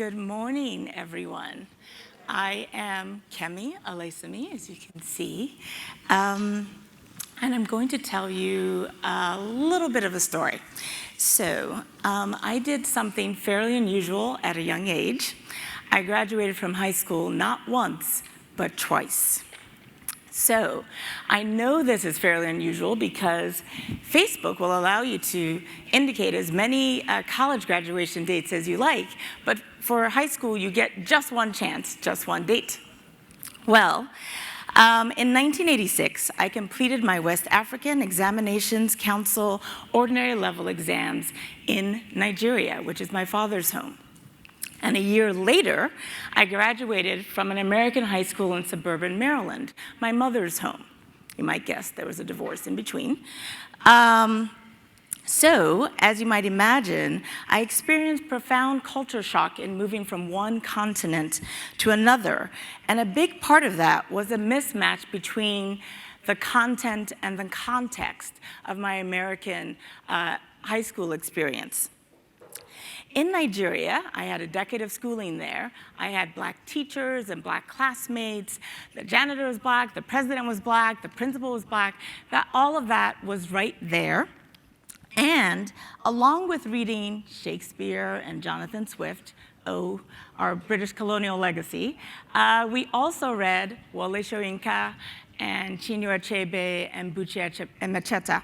Good morning, everyone. I am Kemi, Ilesanmi, as you can see. And I'm going to tell you a little bit of a story. So I did something fairly unusual at a young age. I graduated from high school not once, but twice. So I know this is fairly unusual because Facebook will allow you to indicate as many college graduation dates as you like, but for high school, you get just one chance, just one date. Well, in 1986, I completed my West African Examinations Council ordinary level exams in Nigeria, which is my father's home. And a year later, I graduated from an American high school in suburban Maryland, my mother's home. You might guess there was a divorce in between. So, as you might imagine, I experienced profound culture shock in moving from one continent to another. And a big part of that was a mismatch between the content and the context of my American high school experience. In Nigeria, I had a decade of schooling there. I had black teachers and black classmates. The janitor was black, the president was black, the principal was black. All of that was right there. And along with reading Shakespeare and Jonathan Swift, our British colonial legacy, we also read Wole Soyinka and Chinua Achebe and Buchi Emecheta.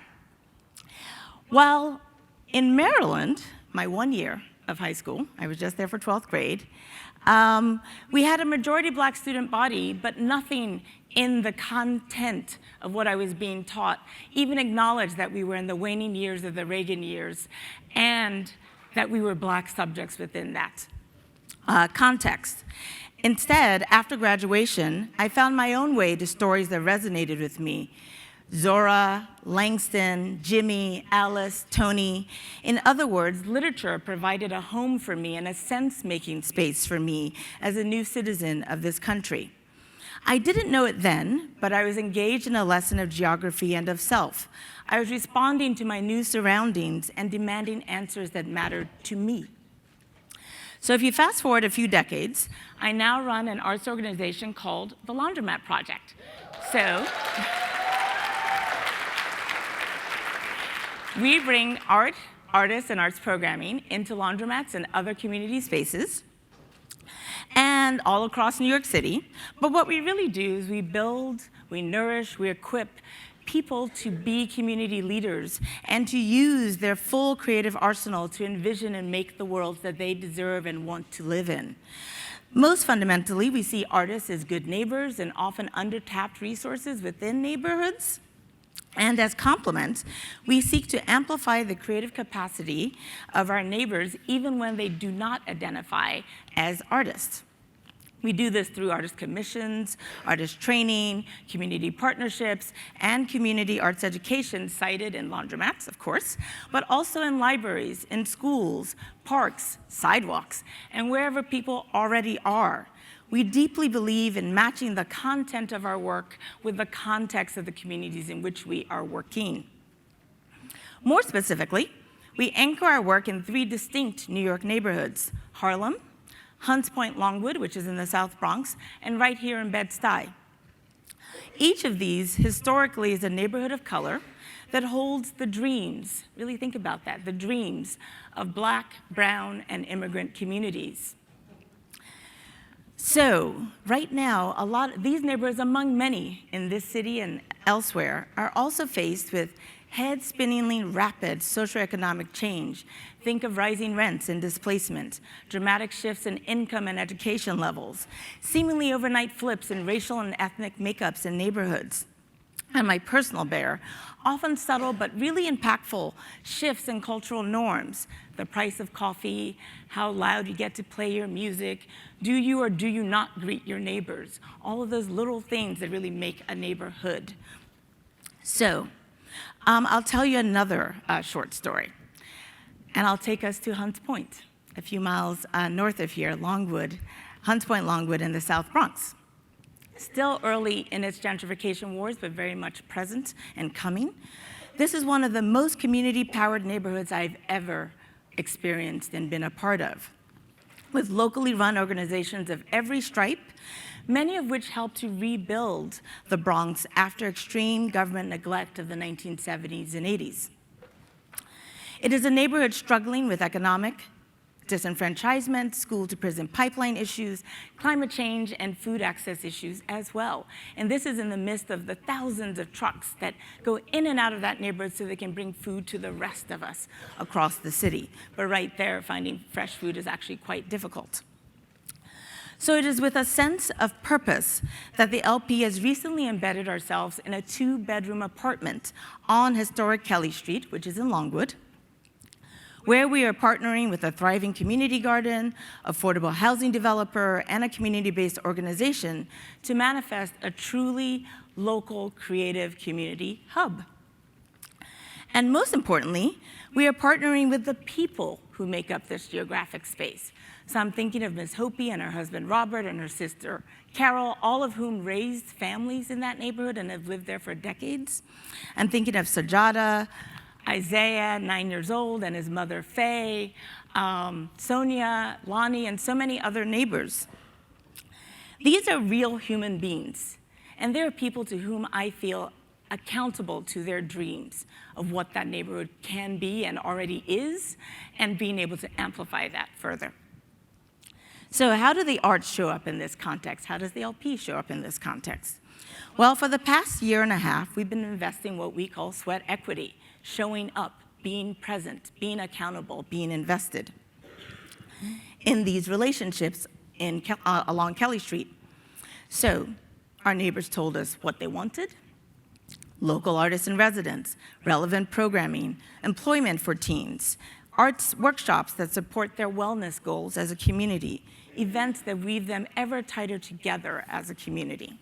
While in Maryland, my 1 year of high school, I was just there for 12th grade, we had a majority black student body, but nothing in the content of what I was being taught even acknowledged that we were in the waning years of the Reagan years and that we were black subjects within that context. Instead, after graduation, I found my own way to stories that resonated with me. Zora, Langston, Jimmy, Alice, Tony. In other words, literature provided a home for me and a sense-making space for me as a new citizen of this country. I didn't know it then, but I was engaged in a lesson of geography and of self. I was responding to my new surroundings and demanding answers that mattered to me. So if you fast forward a few decades, I now run an arts organization called the Laundromat Project. So we bring art, artists, and arts programming into laundromats and other community spaces, and all across New York City. But what we really do is we build, we nourish, we equip people to be community leaders and to use their full creative arsenal to envision and make the worlds that they deserve and want to live in. Most fundamentally, we see artists as good neighbors and often under-tapped resources within neighborhoods. And as complements, we seek to amplify the creative capacity of our neighbors even when they do not identify as artists. We do this through artist commissions, artist training, community partnerships, and community arts education cited in laundromats, of course, but also in libraries, in schools, parks, sidewalks, and wherever people already are. We deeply believe in matching the content of our work with the context of the communities in which we are working. More specifically, we anchor our work in 3 distinct New York neighborhoods: Harlem, Hunts Point Longwood, which is in the South Bronx, and right here in Bed-Stuy. Each of these historically is a neighborhood of color that holds the dreams, really think about that, the dreams of black, brown, and immigrant communities. So, right now, these neighborhoods, among many in this city and elsewhere, are also faced with head-spinningly rapid socioeconomic change. Think of rising rents and displacement, dramatic shifts in income and education levels, seemingly overnight flips in racial and ethnic makeups in neighborhoods. And my personal bear, often subtle but really impactful shifts in cultural norms. The price of coffee, how loud you get to play your music, do you or do you not greet your neighbors? All of those little things that really make a neighborhood. So, I'll tell you another short story. And I'll take us to Hunts Point, a few miles north of here, Longwood, Hunts Point Longwood in the South Bronx. Still early in its gentrification wars, but very much present and coming. This is one of the most community-powered neighborhoods I've ever experienced and been a part of. with locally run organizations of every stripe, many of which helped to rebuild the Bronx after extreme government neglect of the 1970s and 80s. It is a neighborhood struggling with economic disenfranchisement, school-to-prison pipeline issues, climate change, and food access issues as well. And this is in the midst of the thousands of trucks that go in and out of that neighborhood so they can bring food to the rest of us across the city. But right there, finding fresh food is actually quite difficult. So it is with a sense of purpose that the LP has recently embedded ourselves in a 2-bedroom apartment on historic Kelly Street, which is in Longwood, where we are partnering with a thriving community garden, affordable housing developer, and a community-based organization to manifest a truly local creative community hub. And most importantly, we are partnering with the people who make up this geographic space. So I'm thinking of Ms. Hopi and her husband Robert and her sister Carol, all of whom raised families in that neighborhood and have lived there for decades. I'm thinking of Sajada, Isaiah, 9 years old, and his mother, Faye, Sonia, Lonnie, and so many other neighbors. These are real human beings, and they're people to whom I feel accountable to their dreams of what that neighborhood can be and already is, and being able to amplify that further. So how do the arts show up in this context? How does the LP show up in this context? Well, for the past year and a half, we've been investing what we call sweat equity, showing up, being present, being accountable, being invested in these relationships along Kelly Street. So our neighbors told us what they wanted: local artists in residence, relevant programming, employment for teens, arts workshops that support their wellness goals as a community, events that weave them ever tighter together as a community.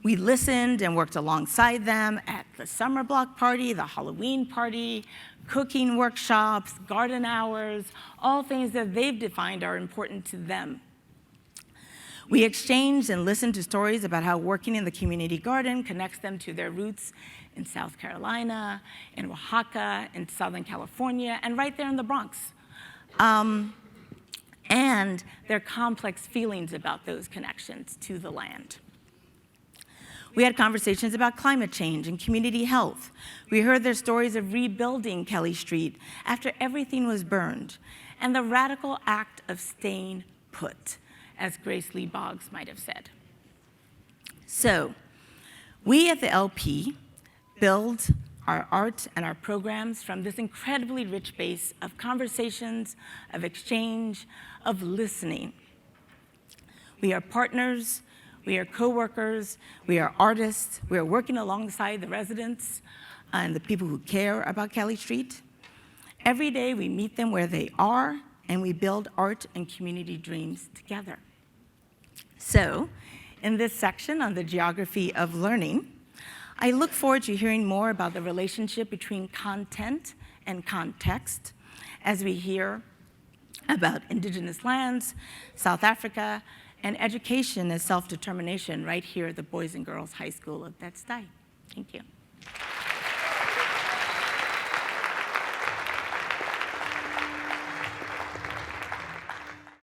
We listened and worked alongside them at the summer block party, the Halloween party, cooking workshops, garden hours, all things that they've defined are important to them. We exchanged and listened to stories about how working in the community garden connects them to their roots in South Carolina, in Oaxaca, in Southern California, and right there in the Bronx. And their complex feelings about those connections to the land. We had conversations about climate change and community health. We heard their stories of rebuilding Kelly Street after everything was burned, and the radical act of staying put, as Grace Lee Boggs might have said. So, we at the LP build our art and our programs from this incredibly rich base of conversations, of exchange, of listening. We are partners, we are co-workers, we are artists, we are working alongside the residents and the people who care about Kelly Street. Every day we meet them where they are, and we build art and community dreams together. So, in this section on the geography of learning, I look forward to hearing more about the relationship between content and context as we hear about Indigenous lands, South Africa, and education as self-determination right here at the Boys and Girls High School of Bed-Stuy. Thank you.